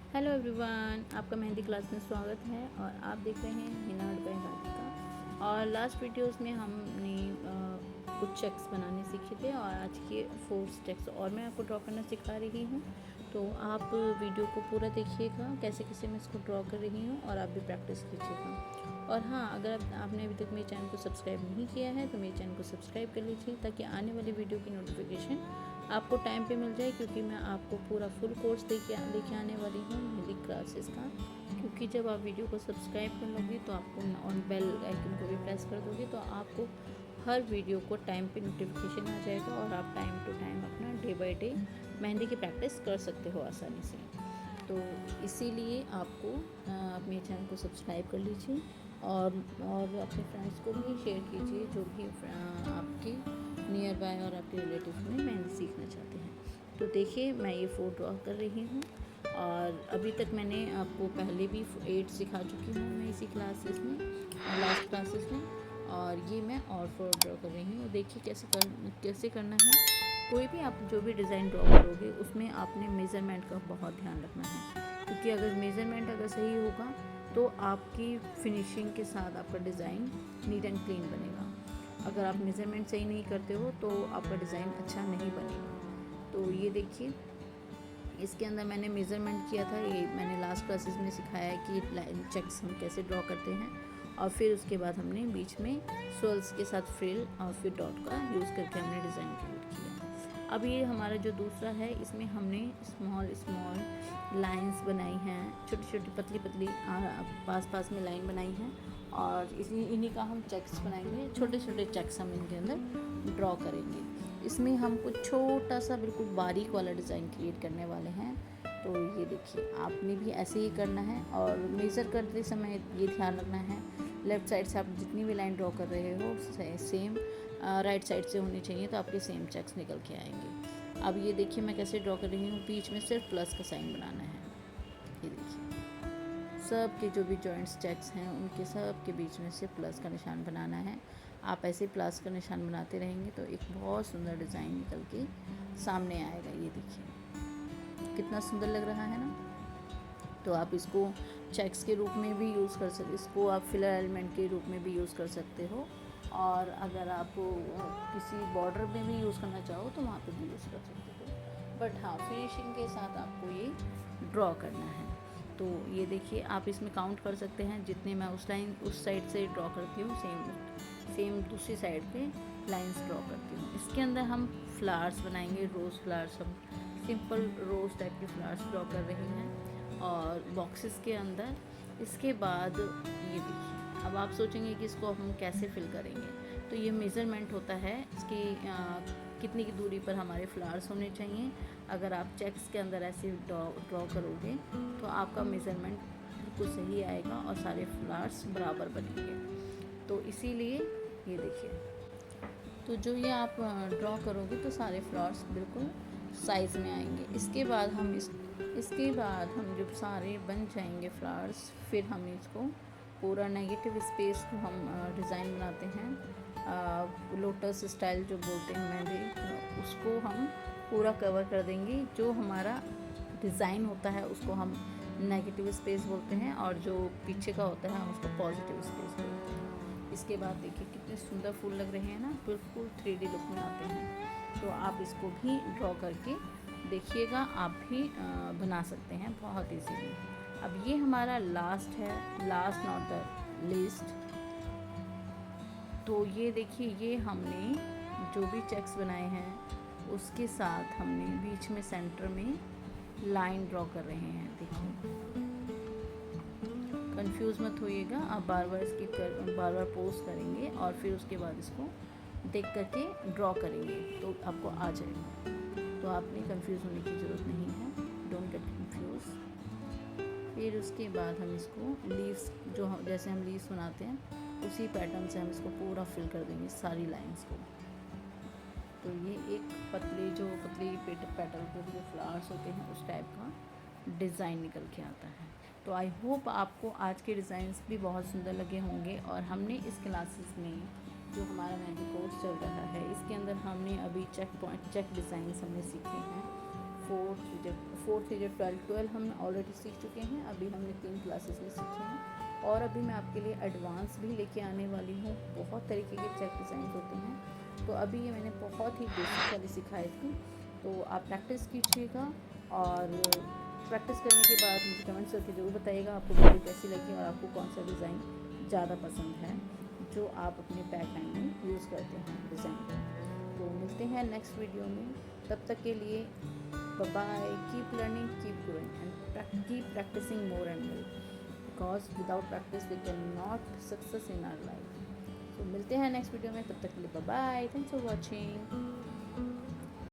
Hello everyone, आपका mehndi class में स्वागत है और आप देख रहे हैं हिना बाय राधिका। और लास्ट वीडियोस में हमने कुछ चेक्स बनाने सीखे थे और आज के 4 चेक्स और मैं आपको ड्रॉ करना सिखा रही हूँ। तो आप वीडियो को पूरा देखिएगा कैसे कैसे मैं इसको ड्रॉ कर रही हूँ और आप भी प्रैक्टिस कीजिएगा। और हाँ, अगर आपने अभी तक मेरे चैनल को सब्सक्राइब नहीं किया है तो मेरे चैनल को सब्सक्राइब कर लीजिए ताकि आने वाली वीडियो की नोटिफिकेशन आपको टाइम पे मिल जाए, क्योंकि मैं आपको पूरा फुल कोर्स लेके आने वाली हूँ मेहंदी क्लासेस का। क्योंकि जब आप वीडियो को सब्सक्राइब कर लोगे तो आपको ऑन बेल आइकन को भी प्रेस कर दोगे तो आपको हर वीडियो को टाइम पे नोटिफिकेशन आ जाएगा और आप टाइम टू टाइम अपना डे बाय डे मेहंदी की प्रैक्टिस कर सकते हो आसानी से। तो इसीलिए आपको मेरे चैनल को सब्सक्राइब कर लीजिए और अपने फ्रेंड्स को भी शेयर कीजिए जो भी आपके नियर बाय और आपके रिलेटिव में मेहंदी सीखना चाहते हैं। तो देखिए, मैं ये 4 ड्रॉ कर रही हूँ और अभी तक मैंने आपको पहले भी 8 सिखा चुकी हूँ मैं इसी क्लासेस में और लास्ट क्लासेस में। और ये मैं और 4 ड्रॉ कर रही हूँ। देखिए कैसे करना है। कोई भी आप जो भी डिज़ाइन ड्रॉ करोगे उसमें आपने मेज़रमेंट का बहुत ध्यान रखना है, क्योंकि अगर मेज़रमेंट अगर सही होगा तो आपकी फिनिशिंग के साथ आपका डिज़ाइन नीट एंड क्लीन बनेगा। अगर आप मेज़रमेंट सही नहीं करते हो तो आपका डिज़ाइन अच्छा नहीं बनेगा। तो ये देखिए, इसके अंदर मैंने मेज़रमेंट किया था। ये मैंने लास्ट क्लासेस में सिखाया है कि लाइन चेक्स हम कैसे ड्रॉ करते हैं। और फिर उसके बाद हमने बीच में स्वर्ल्स के साथ फ्रिल और फिर डॉट का यूज़ करके हमने डिज़ाइन क्रिएट किया। अब ये हमारा जो दूसरा है, इसमें हमने स्मॉल स्मॉल लाइंस बनाई हैं, छोटी छोटी पतली पतली पास में लाइन बनाई हैं और इन्हीं का हम चेक्स बनाएंगे। छोटे छोटे चेक्स हम इनके अंदर ड्रॉ करेंगे। इसमें हम कुछ छोटा सा बिल्कुल बारीक वाला डिज़ाइन क्रिएट करने वाले हैं। तो ये देखिए, आपने भी ऐसे ही करना है और मेज़र करते समय ये ध्यान रखना है लेफ़्ट साइड से आप जितनी भी लाइन ड्रॉ कर रहे हो सेम राइट साइड से होनी चाहिए, तो आपके सेम चेक्स निकल के आएंगे। अब ये देखिए मैं कैसे ड्रॉ कर रही हूँ। बीच में सिर्फ प्लस का साइन बनाना है। ये देखिए, सब के जो भी जॉइंट्स चेक्स हैं उनके सब के बीच में से प्लस का निशान बनाना है। आप ऐसे प्लस का निशान बनाते रहेंगे तो एक बहुत सुंदर डिज़ाइन निकल के सामने आएगा। ये देखिए कितना सुंदर लग रहा है ना। तो आप इसको चेक्स के रूप में भी यूज़ कर सकते, इसको आप फिलर एलिमेंट के रूप में भी यूज़ कर सकते हो। और अगर आप किसी बॉर्डर में भी यूज़ करना चाहो तो वहाँ पे भी यूज़ कर सकते हो। बट हाँ, फिनिशिंग के साथ आपको ये ड्रॉ करना है। तो ये देखिए, आप इसमें काउंट कर सकते हैं जितने मैं उस साइड से ड्रॉ करती हूँ सेम दूसरी साइड पे लाइंस ड्रॉ करती हूँ। इसके अंदर हम फ्लावर्स बनाएंगे, रोज़ फ्लावर्स। हम सिंपल रोज़ टाइप के फ्लावर्स ड्रॉ कर रहे हैं और बॉक्सेस के अंदर। इसके बाद ये देखिए, अब आप सोचेंगे कि इसको हम कैसे फिल करेंगे। तो ये मेज़रमेंट होता है इसकी कितनी की दूरी पर हमारे फ्लावर्स होने चाहिए। अगर आप चेक्स के अंदर ऐसे ड्रॉ करोगे तो आपका मेज़रमेंट बिल्कुल सही आएगा और सारे फ्लावर्स बराबर बनेंगे। तो इसीलिए ये देखिए, तो जो ये आप ड्रॉ करोगे तो सारे फ्लावर्स बिल्कुल साइज़ में आएंगे। इसके बाद हम जब सारे बन जाएंगे फ्लावर्स, फिर हम इसको पूरा नेगेटिव स्पेस को हम डिज़ाइन बनाते हैं, लोटस स्टाइल जो बोलते हैं मेहंदी, उसको हम पूरा कवर कर देंगे। जो हमारा डिज़ाइन होता है उसको हम नेगेटिव स्पेस बोलते हैं और जो पीछे का होता है हम उसको पॉजिटिव स्पेस बोलते हैं। इसके बाद देखिए कितने सुंदर फूल लग रहे हैं ना, बिल्कुल 3D लुक में आते हैं। तो आप इसको भी ड्रॉ करके देखिएगा, आप भी बना सकते हैं बहुत इजीली। अब ये हमारा लास्ट है, लास्ट नॉट द लीस्ट। तो ये देखिए, ये हमने जो भी चेक्स बनाए हैं उसके साथ हमने बीच में सेंटर में लाइन ड्रॉ कर रहे हैं। देखिए, कंफ्यूज मत होइएगा, आप बार बार पोज करेंगे और फिर उसके बाद इसको देख करके ड्रॉ करेंगे तो आपको आ जाएगा। तो आपने कंफ्यूज होने की ज़रूरत नहीं है, डोंट गेट कंफ्यूज। फिर उसके बाद हम इसको लीव्स, जैसे हम लीव्स बनाते हैं उसी पैटर्न से हम इसको पूरा फिल कर देंगे सारी लाइंस को। तो ये एक पतली पेटल के जो फ्लावर्स होते हैं उस टाइप का डिज़ाइन निकल के आता है। तो आई होप आपको आज के डिज़ाइंस भी बहुत सुंदर लगे होंगे। और हमने इस क्लासेस में जो हमारा मेहंदी कोर्स चल रहा है इसके अंदर हमने अभी चेक डिज़ाइंस हमने सीखे हैं, फोर्थ ईयर 12 हम ऑलरेडी सीख चुके हैं। अभी हमने 3 क्लासेस में सीखे हैं और अभी मैं आपके लिए एडवांस भी लेके आने वाली हूँ। बहुत तरीके के चेक डिज़ाइन होते हैं, तो अभी ये मैंने बहुत ही बेसिक वाली सिखाई थी, तो आप प्रैक्टिस कीजिएगा और प्रैक्टिस करने के बाद मुझे कमेंट्स करके ज़रूर बताइएगा आपको वीडियो कैसी लगी और आपको कौन सा डिज़ाइन ज़्यादा पसंद है जो आप अपने बैक हैंड में यूज़ करते हैं डिज़ाइन। तो मिलते हैं नेक्स्ट वीडियो में, तब तक के लिए bye bye. Keep learning, keep growing and keep practising more and more, because without practice we can not success in our life. तो मिलते हैं नेक्स्ट वीडियो में, तब तक के लिए bye bye. Thanks for watching.